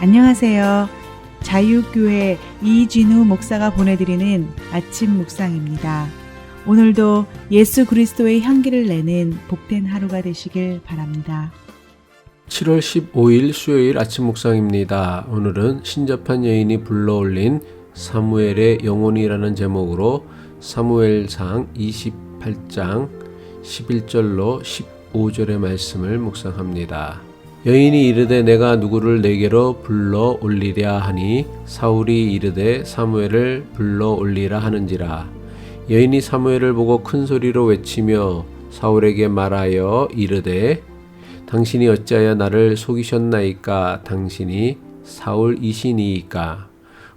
안녕하세요. 자유교회 이진우 목사가 보내드리는 아침 묵상입니다. 오늘도 예수 그리스도의 향기를 내는 복된 하루가 되시길 바랍니다. 7월 15일 수요일 아침 묵상입니다. 오늘은 신접한 여인이 불러올린 사무엘의 영혼이라는 제목으로 사무엘상 28장 11절로 15절의 말씀을 묵상합니다. 여인이 이르되 내가 누구를 내게로 불러 올리랴 하니 사울이 이르되 사무엘을 불러 올리라 하는지라. 여인이 사무엘을 보고 큰 소리로 외치며 사울에게 말하여 이르되 당신이 어찌하여 나를 속이셨나이까? 당신이 사울이시니이까?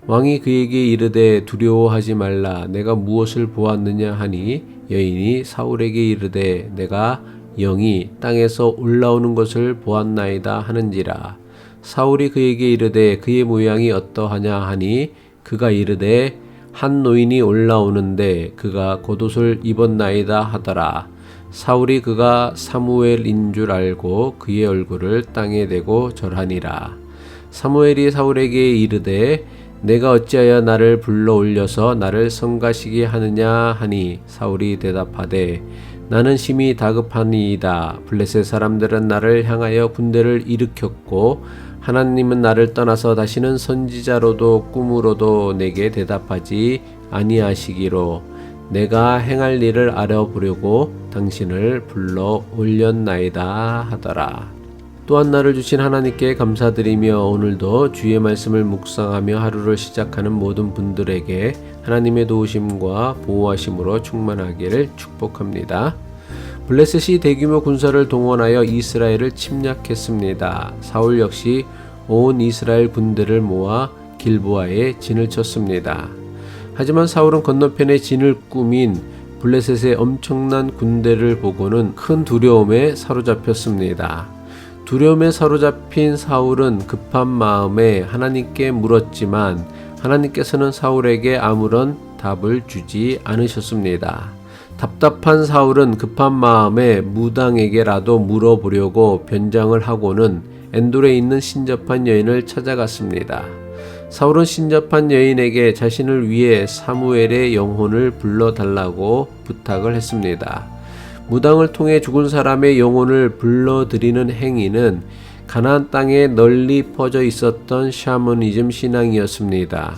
왕이 그에게 이르되 두려워하지 말라. 내가 무엇을 보았느냐 하니 여인이 사울에게 이르되 내가 영이 땅에서 올라오는 것을 보았나이다 하는지라. 사울이 그에게 이르되 그의 모양이 어떠하냐 하니 그가 이르되 한 노인이 올라오는데 그가 겉옷을 입었나이다 하더라. 사울이 그가 사무엘인 줄 알고 그의 얼굴을 땅에 대고 절하니라. 사무엘이 사울에게 이르되 내가 어찌하여 나를 불러 올려서 나를 성가시게 하느냐 하니 사울이 대답하되 나는 심히 다급하니이다. 블레셋 사람들은 나를 향하여 군대를 일으켰고 하나님은 나를 떠나서 다시는 선지자로도 꿈으로도 내게 대답하지 아니하시기로 내가 행할 일을 알아보려고 당신을 불러 올렸나이다 하더라. 또한 나를 주신 하나님께 감사드리며 오늘도 주의 말씀을 묵상하며 하루를 시작하는 모든 분들에게 하나님의 도우심과 보호하심으로 충만하기를 축복합니다. 블레셋이 대규모 군사를 동원하여 이스라엘을 침략했습니다. 사울 역시 온 이스라엘 군대를 모아 길보아에 진을 쳤습니다. 하지만 사울은 건너편에 진을 꾸민 블레셋의 엄청난 군대를 보고는 큰 두려움에 사로잡혔습니다. 두려움에 사로잡힌 사울은 급한 마음에 하나님께 물었지만 하나님께서는 사울에게 아무런 답을 주지 않으셨습니다. 답답한 사울은 급한 마음에 무당에게라도 물어보려고 변장을 하고는 엔돌에 있는 신접한 여인을 찾아갔습니다. 사울은 신접한 여인에게 자신을 위해 사무엘의 영혼을 불러달라고 부탁을 했습니다. 무당을 통해 죽은 사람의 영혼을 불러들이는 행위는 가나안 땅에 널리 퍼져 있었던 샤머니즘 신앙이었습니다.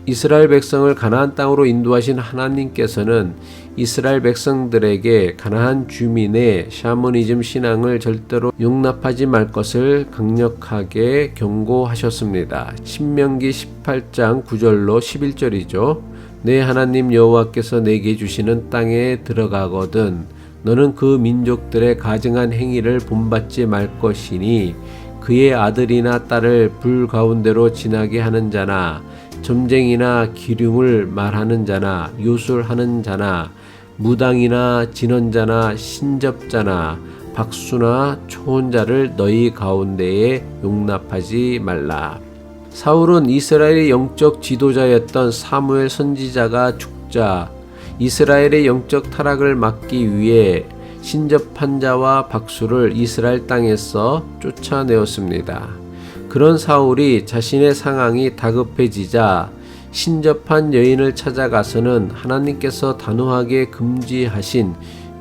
이스라엘 백성을 가나안 땅으로 인도하신 하나님께서는 이스라엘 백성들에게 가나안 주민의 샤머니즘 신앙을 절대로 용납하지 말 것을 강력하게 경고하셨습니다. 신명기 18장 9절로 11절이죠. 내 하나님 여호와께서 내게 주시는 땅에 들어가거든 너는 그 민족들의 가증한 행위를 본받지 말 것이니 그의 아들이나 딸을 불 가운데로 지나게 하는 자나 점쟁이나 기륭을 말하는 자나 요술하는 자나 무당이나 진언자나 신접자나 박수나 초혼자를 너희 가운데에 용납하지 말라. 사울은 이스라엘의 영적 지도자였던 사무엘 선지자가 죽자 이스라엘의 영적 타락을 막기 위해 신접한 자와 박수를 이스라엘 땅에서 쫓아내었습니다. 그런 사울이 자신의 상황이 다급해지자 신접한 여인을 찾아가서는 하나님께서 단호하게 금지하신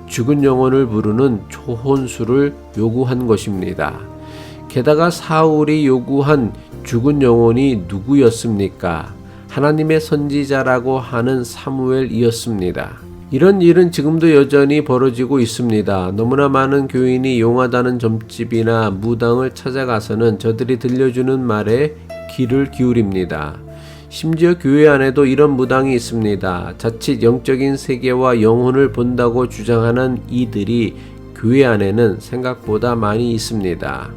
죽은 영혼을 부르는 초혼수를 요구한 것입니다. 게다가 사울이 요구한 죽은 영혼이 누구였습니까? 하나님의 선지자라고 하는 사무엘이었습니다. 이런 일은 지금도 여전히 벌어지고 있습니다. 너무나 많은 교인이 용하다는 점집이나 무당을 찾아가서는 저들이 들려주는 말에 귀를 기울입니다. 심지어 교회 안에도 이런 무당이 있습니다. 자칫 영적인 세계와 영혼을 본다고 주장하는 이들이 교회 안에는 생각보다 많이 있습니다.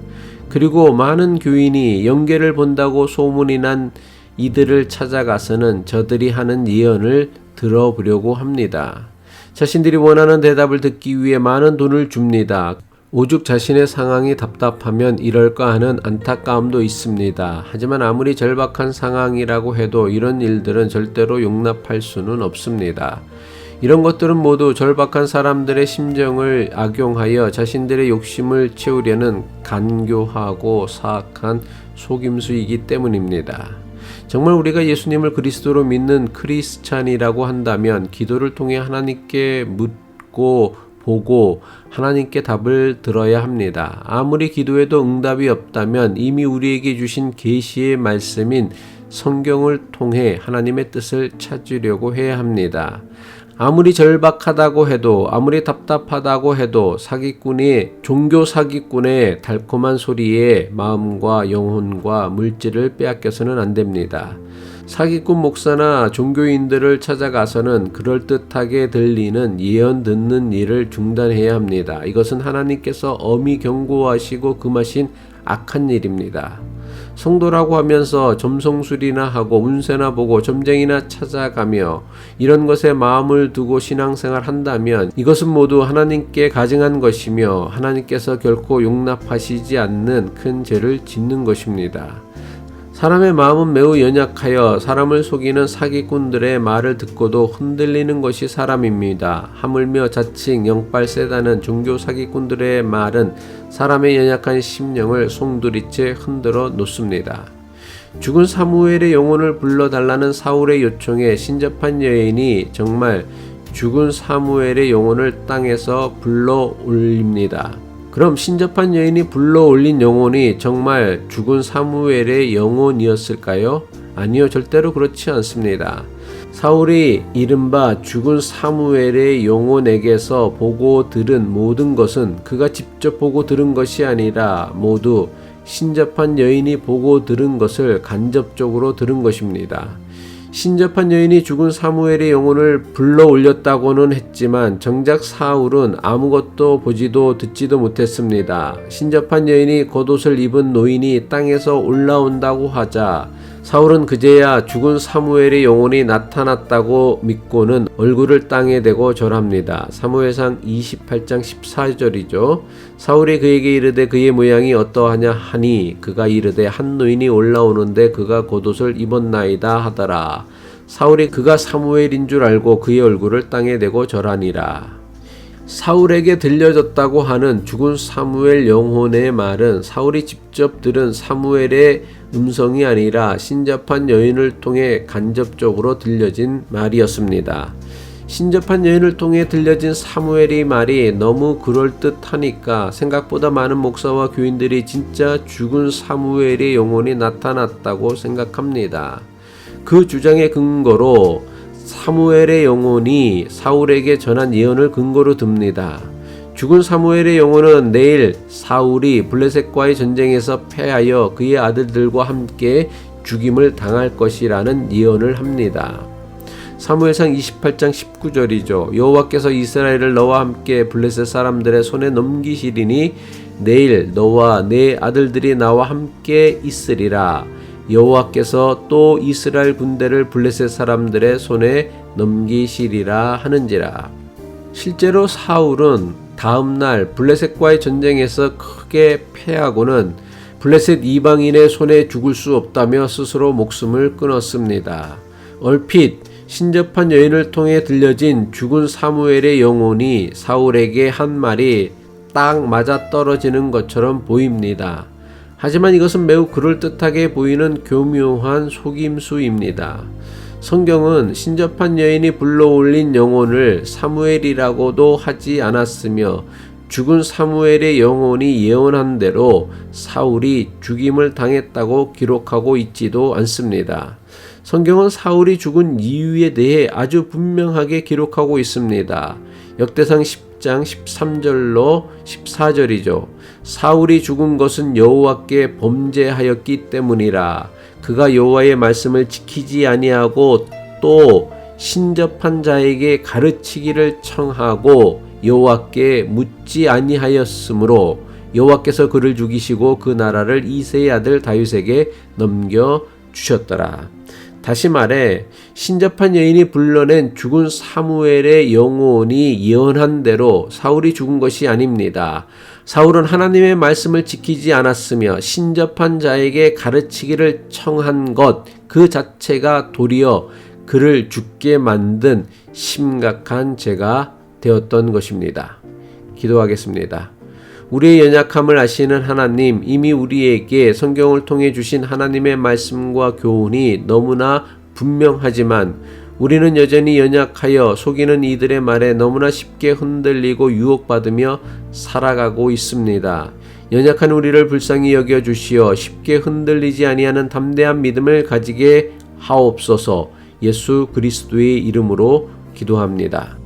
그리고 많은 교인이 영계를 본다고 소문이 난 이들을 찾아가서는 저들이 하는 예언을 들어보려고 합니다. 자신들이 원하는 대답을 듣기 위해 많은 돈을 줍니다. 오죽 자신의 상황이 답답하면 이럴까 하는 안타까움도 있습니다. 하지만 아무리 절박한 상황이라고 해도 이런 일들은 절대로 용납할 수는 없습니다. 이런 것들은 모두 절박한 사람들의 심정을 악용하여 자신들의 욕심을 채우려는 간교하고 사악한 속임수이기 때문입니다. 정말 우리가 예수님을 그리스도로 믿는 크리스찬이라고 한다면 기도를 통해 하나님께 묻고 보고 하나님께 답을 들어야 합니다. 아무리 기도해도 응답이 없다면 이미 우리에게 주신 계시의 말씀인 성경을 통해 하나님의 뜻을 찾으려고 해야 합니다. 아무리 절박하다고 해도 아무리 답답하다고 해도 종교 사기꾼의 달콤한 소리에 마음과 영혼과 물질을 빼앗겨서는 안 됩니다. 사기꾼 목사나 종교인들을 찾아가서는 그럴듯하게 들리는 예언 듣는 일을 중단해야 합니다. 이것은 하나님께서 엄히 경고하시고 금하신 악한 일입니다. 성도라고 하면서 점성술이나 하고 운세나 보고 점쟁이나 찾아가며 이런 것에 마음을 두고 신앙생활 한다면 이것은 모두 하나님께 가증한 것이며 하나님께서 결코 용납하시지 않는 큰 죄를 짓는 것입니다. 사람의 마음은 매우 연약하여 사람을 속이는 사기꾼들의 말을 듣고도 흔들리는 것이 사람입니다. 하물며 자칭 영빨 세다는 종교 사기꾼들의 말은 사람의 연약한 심령을 송두리째 흔들어 놓습니다. 죽은 사무엘의 영혼을 불러달라는 사울의 요청에 신접한 여인이 정말 죽은 사무엘의 영혼을 땅에서 불러 올립니다. 그럼 신접한 여인이 불러올린 영혼이 정말 죽은 사무엘의 영혼이었을까요? 아니요, 절대로 그렇지 않습니다. 사울이 이른바 죽은 사무엘의 영혼에게서 보고 들은 모든 것은 그가 직접 보고 들은 것이 아니라 모두 신접한 여인이 보고 들은 것을 간접적으로 들은 것입니다. 신접한 여인이 죽은 사무엘의 영혼을 불러 올렸다고는 했지만 정작 사울은 아무것도 보지도 듣지도 못했습니다. 신접한 여인이 겉옷을 입은 노인이 땅에서 올라온다고 하자 사울은 그제야 죽은 사무엘의 영혼이 나타났다고 믿고는 얼굴을 땅에 대고 절합니다. 사무엘상 28장 14절이죠. 사울이 그에게 이르되 그의 모양이 어떠하냐 하니 그가 이르되 한 노인이 올라오는데 그가 겉옷을 입었나이다 하더라. 사울이 그가 사무엘인 줄 알고 그의 얼굴을 땅에 대고 절하니라. 사울에게 들려졌다고 하는 죽은 사무엘 영혼의 말은 사울이 직접 들은 사무엘의 음성이 아니라 신접한 여인을 통해 간접적으로 들려진 말이었습니다. 신접한 여인을 통해 들려진 사무엘의 말이 너무 그럴듯하니까 생각보다 많은 목사와 교인들이 진짜 죽은 사무엘의 영혼이 나타났다고 생각합니다. 그 주장의 근거로 사무엘의 영혼이 사울에게 전한 예언을 근거로 듭니다. 죽은 사무엘의 영혼은 내일 사울이 블레셋과의 전쟁에서 패하여 그의 아들들과 함께 죽임을 당할 것이라는 예언을 합니다. 사무엘상 28장 19절이죠. 여호와께서 이스라엘을 너와 함께 블레셋 사람들의 손에 넘기시리니 내일 너와 내 아들들이 나와 함께 있으리라. 여호와께서 또 이스라엘 군대를 블레셋 사람들의 손에 넘기시리라 하는지라. 실제로 사울은 다음날 블레셋과의 전쟁에서 크게 패하고는 블레셋 이방인의 손에 죽을 수 없다며 스스로 목숨을 끊었습니다. 얼핏 신접한 여인을 통해 들려진 죽은 사무엘의 영혼이 사울에게 한 말이 딱 맞아 떨어지는 것처럼 보입니다. 하지만 이것은 매우 그럴듯하게 보이는 교묘한 속임수입니다. 성경은 신접한 여인이 불러올린 영혼을 사무엘이라고도 하지 않았으며 죽은 사무엘의 영혼이 예언한 대로 사울이 죽임을 당했다고 기록하고 있지도 않습니다. 성경은 사울이 죽은 이유에 대해 아주 분명하게 기록하고 있습니다. 역대상 10장 13절로 14절이죠. 사울이 죽은 것은 여호와께 범죄하였기 때문이라. 그가 여호와의 말씀을 지키지 아니하고 또 신접한 자에게 가르치기를 청하고 여호와께 묻지 아니하였으므로 여호와께서 그를 죽이시고 그 나라를 이새의 아들 다윗에게 넘겨 주셨더라. 다시 말해 신접한 여인이 불러낸 죽은 사무엘의 영혼이 예언한 대로 사울이 죽은 것이 아닙니다. 사울은 하나님의 말씀을 지키지 않았으며 신접한 자에게 가르치기를 청한 것 그 자체가 도리어 그를 죽게 만든 심각한 죄가 되었던 것입니다. 기도하겠습니다. 우리의 연약함을 아시는 하나님, 이미 우리에게 성경을 통해 주신 하나님의 말씀과 교훈이 너무나 분명하지만 우리는 여전히 연약하여 속이는 이들의 말에 너무나 쉽게 흔들리고 유혹받으며 살아가고 있습니다. 연약한 우리를 불쌍히 여겨 주시어 쉽게 흔들리지 아니하는 담대한 믿음을 가지게 하옵소서. 예수 그리스도의 이름으로 기도합니다.